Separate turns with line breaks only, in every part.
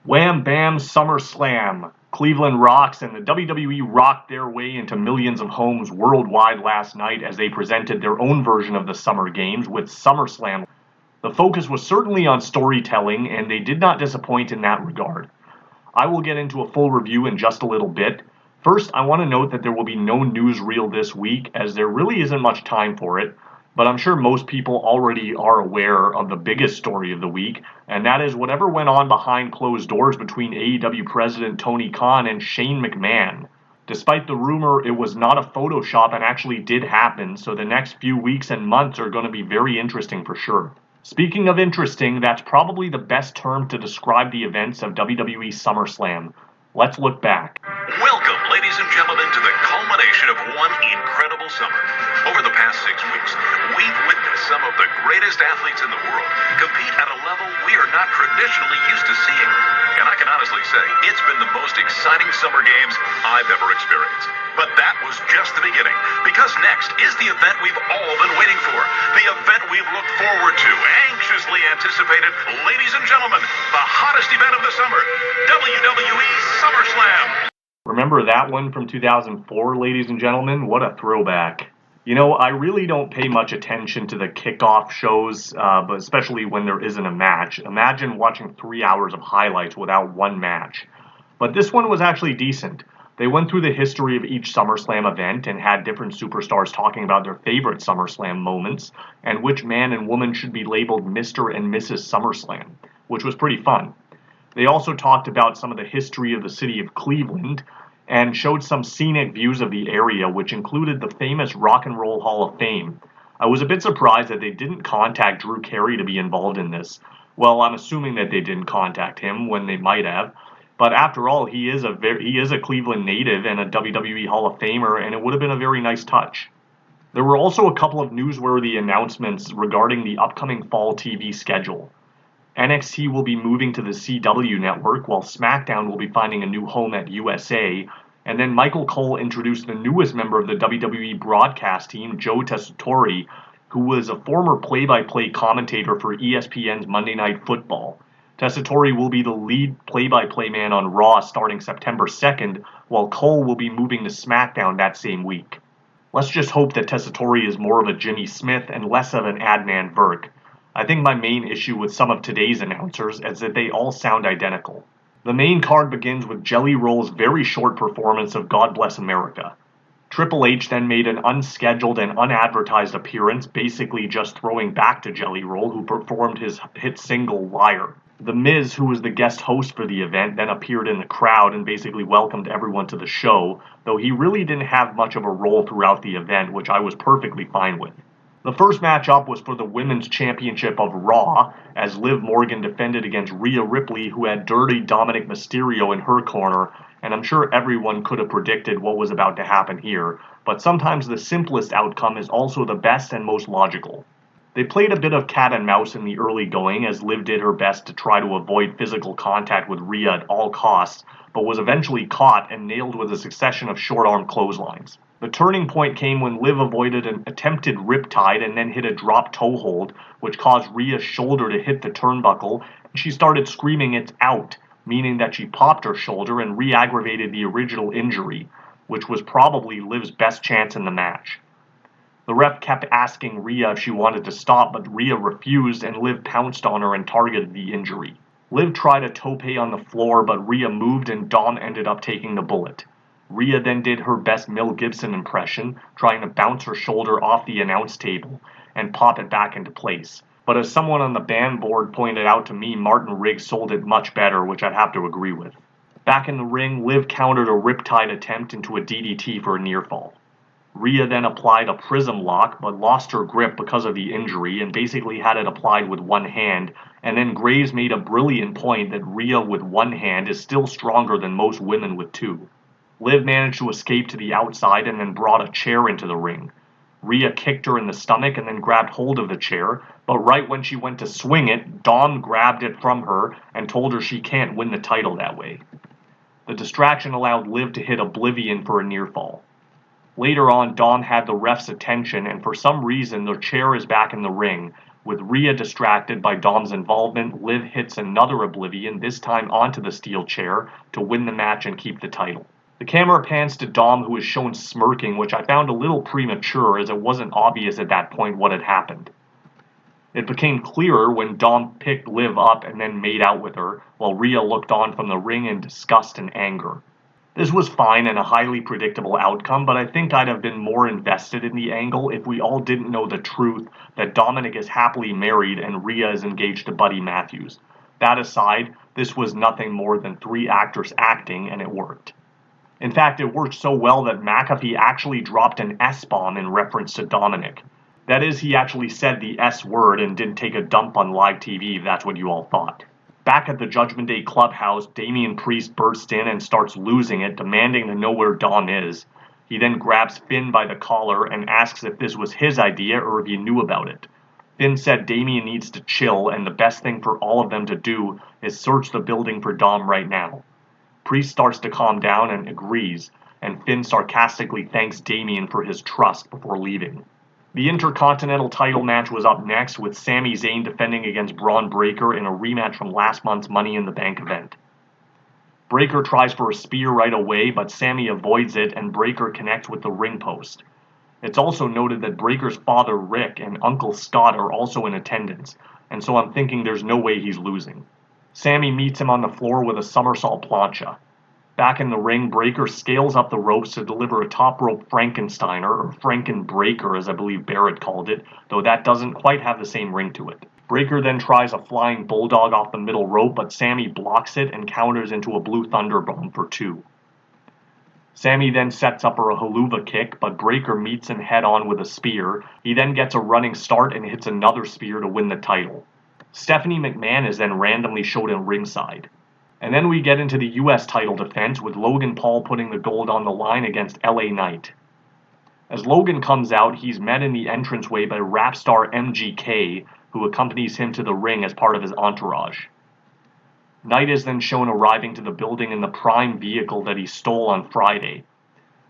Wham Bam SummerSlam. Cleveland rocks, and the WWE rocked their way into millions of homes worldwide last night as they presented their own version of the Summer Games with SummerSlam. The focus was certainly on storytelling, and they did not disappoint in that regard. I will get into a full review in just a little bit. First, I want to note that there will be no newsreel this week, as there really isn't much time for it, but I'm sure most people already are aware of the biggest story of the week, and that is whatever went on behind closed doors between AEW President Tony Khan and Shane McMahon. Despite the rumor, it was not a Photoshop and actually did happen, so the next few weeks and months are going to be very interesting for sure. Speaking of interesting, that's probably the best term to describe the events of WWE SummerSlam. Let's look back.
Welcome, ladies and gentlemen, to the culmination of one incredible summer. Over the past 6 weeks, we've witnessed some of the greatest athletes in the world compete at a level we are not traditionally used to seeing. And I can honestly say, it's been the most exciting Summer Games I've ever experienced. But that was just the beginning, because next is the event we've all been waiting for. The event we've looked forward to, anxiously anticipated. Ladies and gentlemen, the hottest event of the summer, WWE SummerSlam.
Remember that one from 2004, ladies and gentlemen? What a throwback. You know, I really don't pay much attention to the kickoff shows, but especially when there isn't a match. Imagine watching 3 hours of highlights without one match. But this one was actually decent. They went through the history of each SummerSlam event and had different superstars talking about their favorite SummerSlam moments and which man and woman should be labeled Mr. and Mrs. SummerSlam, which was pretty fun. They also talked about some of the history of the city of Cleveland and showed some scenic views of the area, which included the famous Rock and Roll Hall of Fame. I was a bit surprised that they didn't contact Drew Carey to be involved in this. Well, I'm assuming that they didn't contact him when they might have. But after all, he is a Cleveland native and a WWE Hall of Famer, and it would have been a very nice touch. There were also a couple of newsworthy announcements regarding the upcoming fall TV schedule. NXT will be moving to the CW network, while SmackDown will be finding a new home at USA, and then Michael Cole introduced the newest member of the WWE broadcast team, Joe Tessitore, who was a former play-by-play commentator for ESPN's Monday Night Football. Tessitore will be the lead play-by-play man on Raw starting September 2nd, while Cole will be moving to SmackDown that same week. Let's just hope that Tessitore is more of a Jimmy Smith and less of an Adnan Virk. I think my main issue with some of today's announcers is that they all sound identical. The main card begins with Jelly Roll's very short performance of God Bless America. Triple H then made an unscheduled and unadvertised appearance, basically just throwing back to Jelly Roll, who performed his hit single Liar. The Miz, who was the guest host for the event, then appeared in the crowd and basically welcomed everyone to the show, though he really didn't have much of a role throughout the event, which I was perfectly fine with. The first match up was for the Women's Championship of Raw, as Liv Morgan defended against Rhea Ripley, who had Dirty Dominic Mysterio in her corner, and I'm sure everyone could have predicted what was about to happen here, but sometimes the simplest outcome is also the best and most logical. They played a bit of cat and mouse in the early going, as Liv did her best to try to avoid physical contact with Rhea at all costs, but was eventually caught and nailed with a succession of short-arm clotheslines. The turning point came when Liv avoided an attempted riptide and then hit a drop toe hold, which caused Rhea's shoulder to hit the turnbuckle, and she started screaming "It's out," meaning that she popped her shoulder and re-aggravated the original injury, which was probably Liv's best chance in the match. The ref kept asking Rhea if she wanted to stop, but Rhea refused and Liv pounced on her and targeted the injury. Liv tried a tope on the floor, but Rhea moved and Dom ended up taking the bullet. Rhea then did her best Mel Gibson impression, trying to bounce her shoulder off the announce table and pop it back into place. But as someone on the band board pointed out to me, Martin Riggs sold it much better, which I'd have to agree with. Back in the ring, Liv countered a riptide attempt into a DDT for a near fall. Rhea then applied a prism lock, but lost her grip because of the injury and basically had it applied with one hand, and then Graves made a brilliant point that Rhea with one hand is still stronger than most women with two. Liv managed to escape to the outside and then brought a chair into the ring. Rhea kicked her in the stomach and then grabbed hold of the chair, but right when she went to swing it, Dom grabbed it from her and told her she can't win the title that way. The distraction allowed Liv to hit Oblivion for a near fall. Later on, Dom had the ref's attention, and for some reason, the chair is back in the ring, With Rhea distracted by Dom's involvement, Liv hits another Oblivion, this time onto the steel chair, to win the match and keep the title. The camera pans to Dom, who is shown smirking, which I found a little premature as it wasn't obvious at that point what had happened. It became clearer when Dom picked Liv up and then made out with her, while Rhea looked on from the ring in disgust and anger. This was fine and a highly predictable outcome, but I think I'd have been more invested in the angle if we all didn't know the truth that Dominic is happily married and Rhea is engaged to Buddy Matthews. That aside, this was nothing more than 3 actors acting, and it worked. In fact, it worked so well that McAfee actually dropped an S-bomb in reference to Dominic. That is, he actually said the S word and didn't take a dump on live TV, if that's what you all thought. Back at the Judgment Day clubhouse, Damian Priest bursts in and starts losing it, demanding to know where Dom is. He then grabs Finn by the collar and asks if this was his idea or if he knew about it. Finn said Damian needs to chill, and the best thing for all of them to do is search the building for Dom right now. Priest starts to calm down and agrees, and Finn sarcastically thanks Damian for his trust before leaving. The Intercontinental title match was up next, with Sami Zayn defending against Braun Breaker in a rematch from last month's Money in the Bank event. Breaker tries for a spear right away, but Sami avoids it and Breaker connects with the ring post. It's also noted that Breaker's father Rick and Uncle Scott are also in attendance, and so I'm thinking there's no way he's losing. Sami meets him on the floor with a somersault plancha. Back in the ring, Breaker scales up the ropes to deliver a top rope Frankensteiner, or Frankenbreaker as I believe Barrett called it, though that doesn't quite have the same ring to it. Breaker then tries a flying bulldog off the middle rope, but Sami blocks it and counters into a blue thunderbomb for 2. Sami then sets up a haluva kick, but Breaker meets him head on with a spear. He then gets a running start and hits another spear to win the title. Stephanie McMahon is then randomly showed in ringside. And then we get into the US title defense, with Logan Paul putting the gold on the line against LA Knight. As Logan comes out, he's met in the entranceway by rap star MGK, who accompanies him to the ring as part of his entourage. Knight is then shown arriving to the building in the Prime vehicle that he stole on Friday.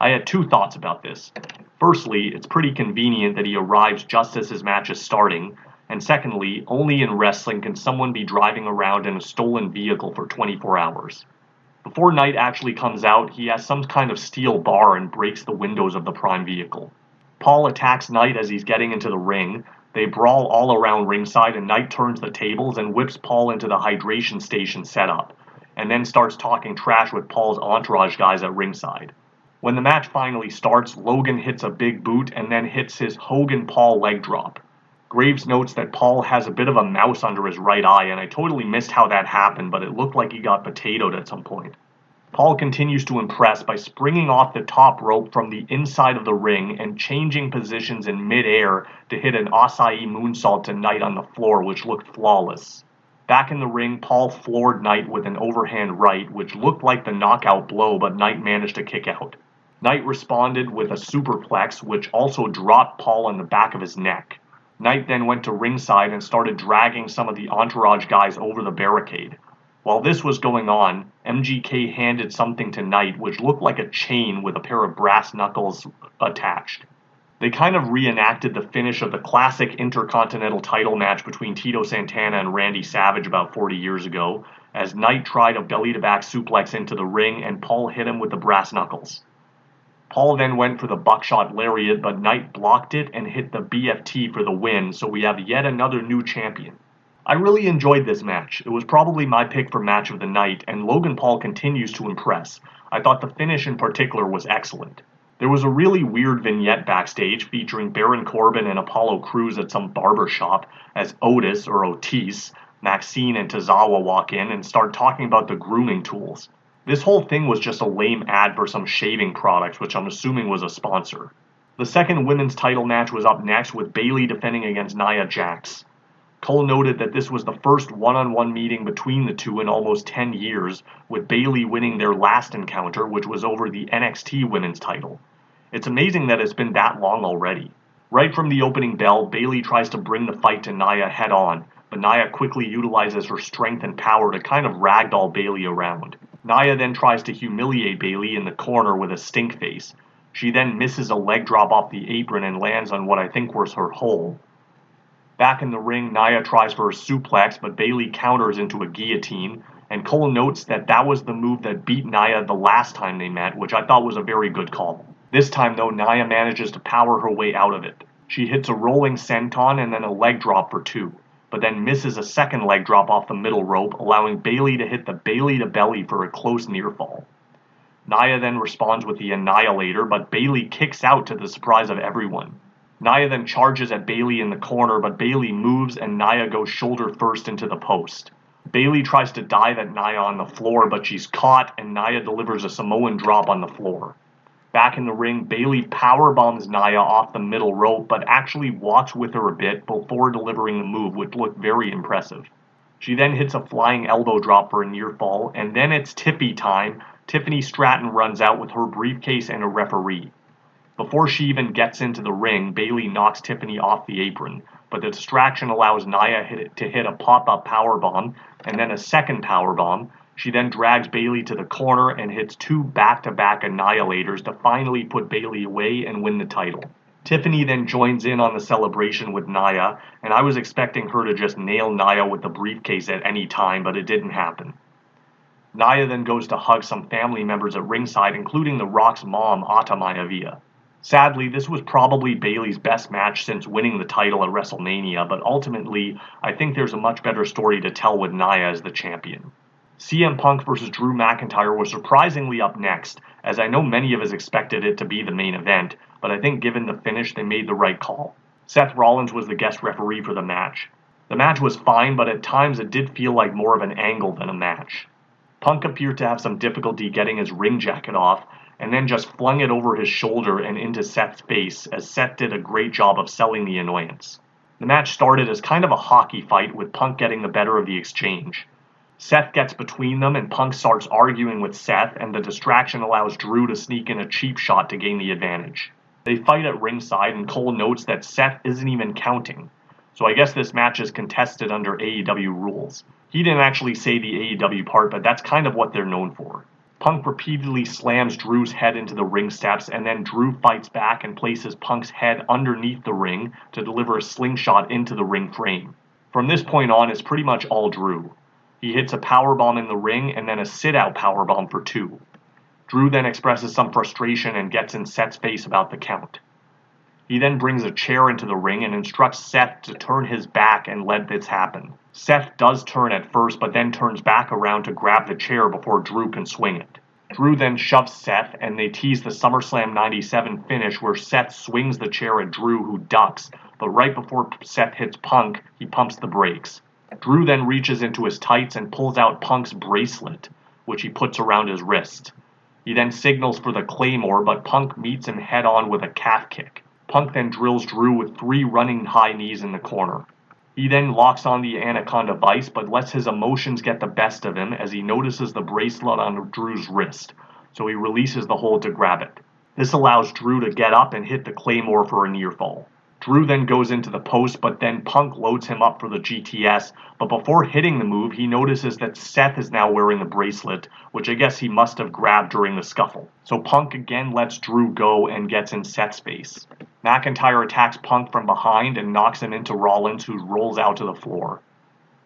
I had 2 thoughts about this. Firstly, it's pretty convenient that he arrives just as his match is starting, and secondly, only in wrestling can someone be driving around in a stolen vehicle for 24 hours. Before Knight actually comes out, he has some kind of steel bar and breaks the windows of the Prime vehicle. Paul attacks Knight as he's getting into the ring. They brawl all around ringside, and Knight turns the tables and whips Paul into the hydration station setup, and then starts talking trash with Paul's entourage guys at ringside. When the match finally starts, Logan hits a big boot and then hits his Hogan-Paul leg drop. Graves notes that Paul has a bit of a mouse under his right eye, and I totally missed how that happened, but it looked like he got potatoed at some point. Paul continues to impress by springing off the top rope from the inside of the ring and changing positions in mid-air to hit an Asai moonsault to Knight on the floor, which looked flawless. Back in the ring, Paul floored Knight with an overhand right, which looked like the knockout blow, but Knight managed to kick out. Knight responded with a superplex, which also dropped Paul on the back of his neck. Knight then went to ringside and started dragging some of the entourage guys over the barricade. While this was going on, MGK handed something to Knight which looked like a chain with a pair of brass knuckles attached. They kind of reenacted the finish of the classic Intercontinental title match between Tito Santana and Randy Savage about 40 years ago, as Knight tried a belly-to-back suplex into the ring and Paul hit him with the brass knuckles. Paul then went for the buckshot lariat, but Knight blocked it and hit the BFT for the win, so we have yet another new champion. I really enjoyed this match. It was probably my pick for match of the night, and Logan Paul continues to impress. I thought the finish in particular was excellent. There was a really weird vignette backstage featuring Baron Corbin and Apollo Crews at some barber shop as Otis, Maxine, and Tozawa walk in and start talking about the grooming tools. This whole thing was just a lame ad for some shaving products, which I'm assuming was a sponsor. The second women's title match was up next, with Bayley defending against Nia Jax. Cole noted that this was the first one-on-one meeting between the two in almost 10 years, with Bayley winning their last encounter, which was over the NXT women's title. It's amazing that it's been that long already. Right from the opening bell, Bayley tries to bring the fight to Nia head-on, but Nia quickly utilizes her strength and power to kind of ragdoll Bayley around. Nia then tries to humiliate Bayley in the corner with a stink face. She then misses a leg drop off the apron and lands on what I think was her hole. Back in the ring, Nia tries for a suplex, but Bayley counters into a guillotine, and Cole notes that that was the move that beat Nia the last time they met, which I thought was a very good call. This time though, Nia manages to power her way out of it. She hits a rolling senton and then a leg drop for 2, but then misses a second leg drop off the middle rope, allowing Bayley to hit the Bayley to belly for a close near fall. Nia then responds with the Annihilator, but Bayley kicks out to the surprise of everyone. Nia then charges at Bayley in the corner, but Bayley moves and Nia goes shoulder first into the post. Bayley tries to dive at Nia on the floor, but she's caught and Nia delivers a Samoan drop on the floor. Back in the ring, Bayley powerbombs Nia off the middle rope, but actually walks with her a bit before delivering the move, which looked very impressive. She then hits a flying elbow drop for a near fall, and then it's Tiffy time. Tiffany Stratton runs out with her briefcase and a referee. Before she even gets into the ring, Bayley knocks Tiffany off the apron, but the distraction allows Nia to hit a pop-up powerbomb and then a second powerbomb. She then drags Bayley to the corner and hits 2 back-to-back annihilators to finally put Bayley away and win the title. Tiffany then joins in on the celebration with Nia, and I was expecting her to just nail Nia with the briefcase at any time, but it didn't happen. Nia then goes to hug some family members at ringside, including The Rock's mom, Ata Maivia. Sadly, this was probably Bayley's best match since winning the title at WrestleMania, but ultimately, I think there's a much better story to tell with Nia as the champion. CM Punk vs. Drew McIntyre was surprisingly up next, as I know many of us expected it to be the main event, but I think given the finish, they made the right call. Seth Rollins was the guest referee for the match. The match was fine, but at times it did feel like more of an angle than a match. Punk appeared to have some difficulty getting his ring jacket off, and then just flung it over his shoulder and into Seth's face, as Seth did a great job of selling the annoyance. The match started as kind of a hockey fight, with Punk getting the better of the exchange. Seth gets between them and Punk starts arguing with Seth, and the distraction allows Drew to sneak in a cheap shot to gain the advantage. They fight at ringside, and Cole notes that Seth isn't even counting, so I guess this match is contested under AEW rules. He didn't actually say the AEW part, but that's kind of what they're known for. Punk repeatedly slams Drew's head into the ring steps, and then Drew fights back and places Punk's head underneath the ring to deliver a slingshot into the ring frame. From this point on, it's pretty much all Drew. He hits a powerbomb in the ring and then a sit-out powerbomb for 2. Drew then expresses some frustration and gets in Seth's face about the count. He then brings a chair into the ring and instructs Seth to turn his back and let this happen. Seth does turn at first, but then turns back around to grab the chair before Drew can swing it. Drew then shoves Seth, and they tease the SummerSlam 97 finish where Seth swings the chair at Drew, who ducks, but right before Seth hits Punk, he pumps the brakes. Drew then reaches into his tights and pulls out Punk's bracelet, which he puts around his wrist. He then signals for the Claymore, but Punk meets him head-on with a calf kick. Punk then drills Drew with 3 running high knees in the corner. He then locks on the Anaconda Vice, but lets his emotions get the best of him as he notices the bracelet on Drew's wrist, so he releases the hold to grab it. This allows Drew to get up and hit the Claymore for a near fall. Drew then goes into the post, but then Punk loads him up for the GTS, but before hitting the move, he notices that Seth is now wearing the bracelet, which I guess he must have grabbed during the scuffle. So Punk again lets Drew go and gets in Seth's face. McIntyre attacks Punk from behind and knocks him into Rollins, who rolls out to the floor.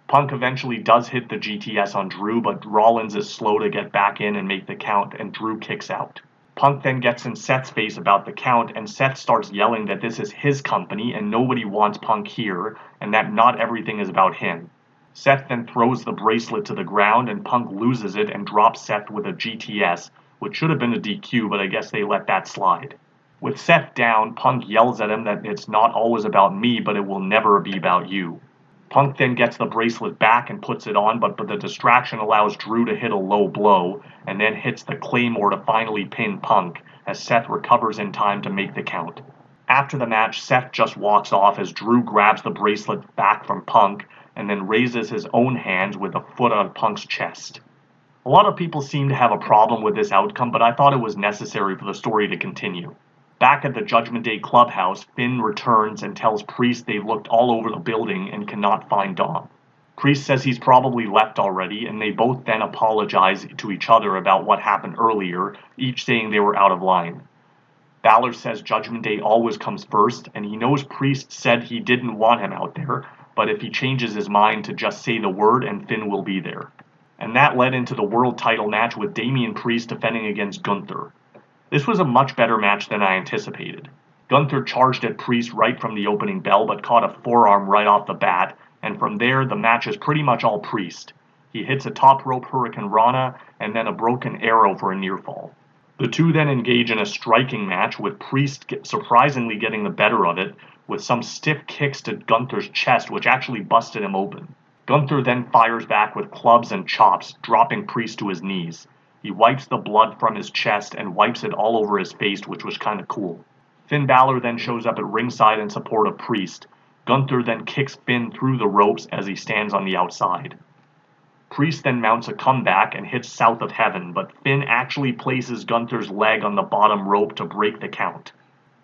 Punk eventually does hit the GTS on Drew, but Rollins is slow to get back in and make the count, and Drew kicks out. Punk then gets in Seth's face about the count, and Seth starts yelling that this is his company and nobody wants Punk here, and that not everything is about him. Seth then throws the bracelet to the ground, and Punk loses it and drops Seth with a GTS, which should have been a DQ, but I guess they let that slide. With Seth down, Punk yells at him that it's not always about me, but it will never be about you. Punk then gets the bracelet back and puts it on, but the distraction allows Drew to hit a low blow, and then hits the Claymore to finally pin Punk, as Seth recovers in time to make the count. After the match, Seth just walks off as Drew grabs the bracelet back from Punk, and then raises his own hands with a foot on Punk's chest. A lot of people seem to have a problem with this outcome, but I thought it was necessary for the story to continue. Back at the Judgment Day clubhouse, Finn returns and tells Priest they've looked all over the building and cannot find Dom. Priest says he's probably left already, and they both then apologize to each other about what happened earlier, each saying they were out of line. Balor says Judgment Day always comes first, and he knows Priest said he didn't want him out there, but if he changes his mind to just say the word and Finn will be there. And that led into the world title match with Damian Priest defending against Gunther. This was a much better match than I anticipated. Gunther charged at Priest right from the opening bell but caught a forearm right off the bat, and from there the match is pretty much all Priest. He hits a top rope Hurricane Rana and then a broken arrow for a near fall. The two then engage in a striking match with Priest surprisingly getting the better of it with some stiff kicks to Gunther's chest which actually busted him open. Gunther then fires back with clubs and chops, dropping Priest to his knees. He wipes the blood from his chest and wipes it all over his face, which was kind of cool. Finn Balor then shows up at ringside in support of Priest. Gunther then kicks Finn through the ropes as he stands on the outside. Priest then mounts a comeback and hits South of Heaven, but Finn actually places Gunther's leg on the bottom rope to break the count.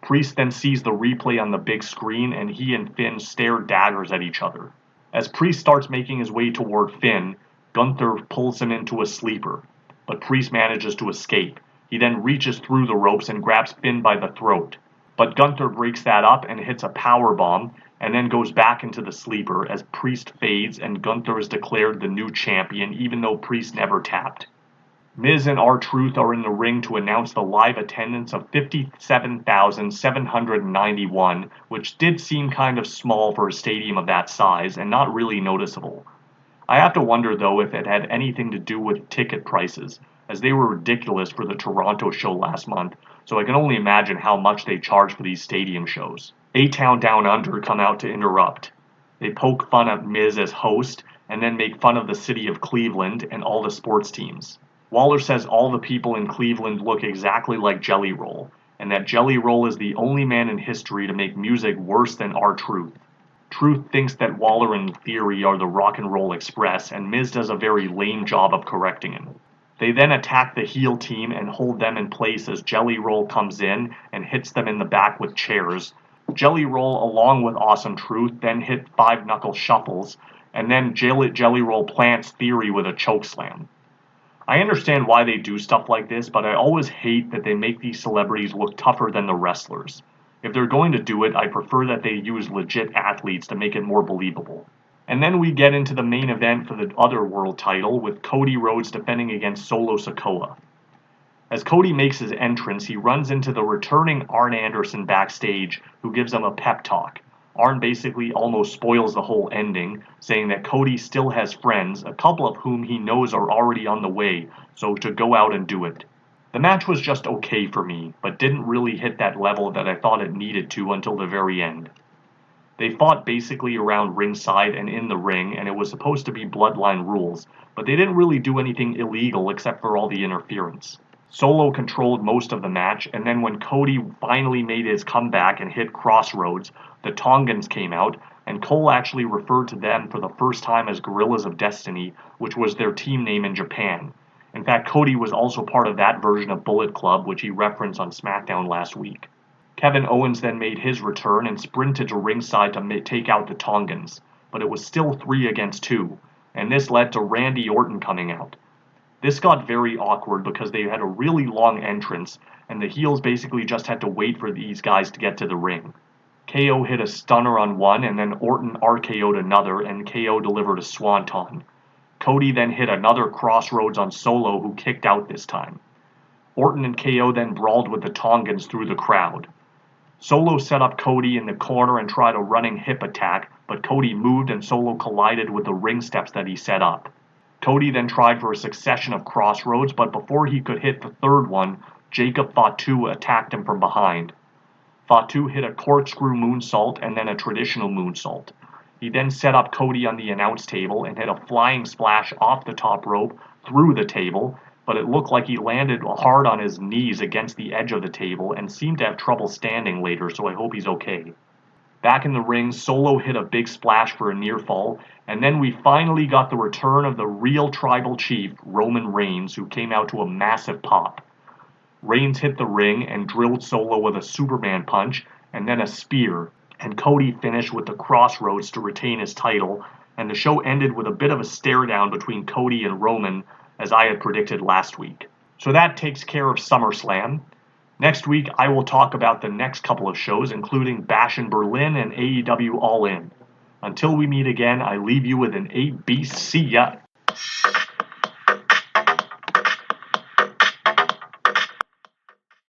Priest then sees the replay on the big screen and he and Finn stare daggers at each other. As Priest starts making his way toward Finn, Gunther pulls him into a sleeper, but Priest manages to escape. He then reaches through the ropes and grabs Finn by the throat. But Gunther breaks that up and hits a powerbomb, and then goes back into the sleeper as Priest fades and Gunther is declared the new champion even though Priest never tapped. Miz and R-Truth are in the ring to announce the live attendance of 57,791, which did seem kind of small for a stadium of that size and not really noticeable. I have to wonder though if it had anything to do with ticket prices, as they were ridiculous for the Toronto show last month, so I can only imagine how much they charge for these stadium shows. A-Town Down Under come out to interrupt. They poke fun at Miz as host, and then make fun of the city of Cleveland and all the sports teams. Waller says all the people in Cleveland look exactly like Jelly Roll, and that Jelly Roll is the only man in history to make music worse than R-Truth. Truth thinks that Waller and Theory are the Rock and Roll Express, and Miz does a very lame job of correcting him. They then attack the heel team and hold them in place as Jelly Roll comes in and hits them in the back with chairs. Jelly Roll, along with Awesome Truth, then hit 5-knuckle shuffles, and then Jelly Roll plants Theory with a chokeslam. I understand why they do stuff like this, but I always hate that they make these celebrities look tougher than the wrestlers. If they're going to do it, I prefer that they use legit athletes to make it more believable. And then we get into the main event for the other world title, with Cody Rhodes defending against Solo Sikoa. As Cody makes his entrance, he runs into the returning Arn Anderson backstage, who gives him a pep talk. Arn basically almost spoils the whole ending, saying that Cody still has friends, a couple of whom he knows are already on the way, so to go out and do it. The match was just okay for me, but didn't really hit that level that I thought it needed to until the very end. They fought basically around ringside and in the ring, and it was supposed to be bloodline rules, but they didn't really do anything illegal except for all the interference. Solo controlled most of the match, and then when Cody finally made his comeback and hit Crossroads, the Tongans came out, and Cole actually referred to them for the first time as Guerrillas of Destiny, which was their team name in Japan. In fact, Cody was also part of that version of Bullet Club, which he referenced on SmackDown last week. Kevin Owens then made his return and sprinted to ringside to take out the Tongans, but it was still 3 against 2, and this led to Randy Orton coming out. This got very awkward because they had a really long entrance, and the heels basically just had to wait for these guys to get to the ring. KO hit a stunner on one, and then Orton RKO'd another, and KO delivered a swanton. Cody then hit another Crossroads on Solo, who kicked out this time. Orton and KO then brawled with the Tongans through the crowd. Solo set up Cody in the corner and tried a running hip attack, but Cody moved and Solo collided with the ring steps that he set up. Cody then tried for a succession of Crossroads, but before he could hit the third one, Jacob Fatu attacked him from behind. Fatu hit a corkscrew moonsault and then a traditional moonsault. He then set up Cody on the announce table and hit a flying splash off the top rope through the table, but it looked like he landed hard on his knees against the edge of the table and seemed to have trouble standing later, so I hope he's okay. Back in the ring, Solo hit a big splash for a near fall, and then we finally got the return of the real tribal chief, Roman Reigns, who came out to a massive pop. Reigns hit the ring and drilled Solo with a Superman punch and then a spear, and Cody finished with the Crossroads to retain his title, and the show ended with a bit of a stare down between Cody and Roman, as I had predicted last week. So that takes care of SummerSlam. Next week, I will talk about the next couple of shows, including Bash in Berlin and AEW All In. Until we meet again, I leave you with an ABC.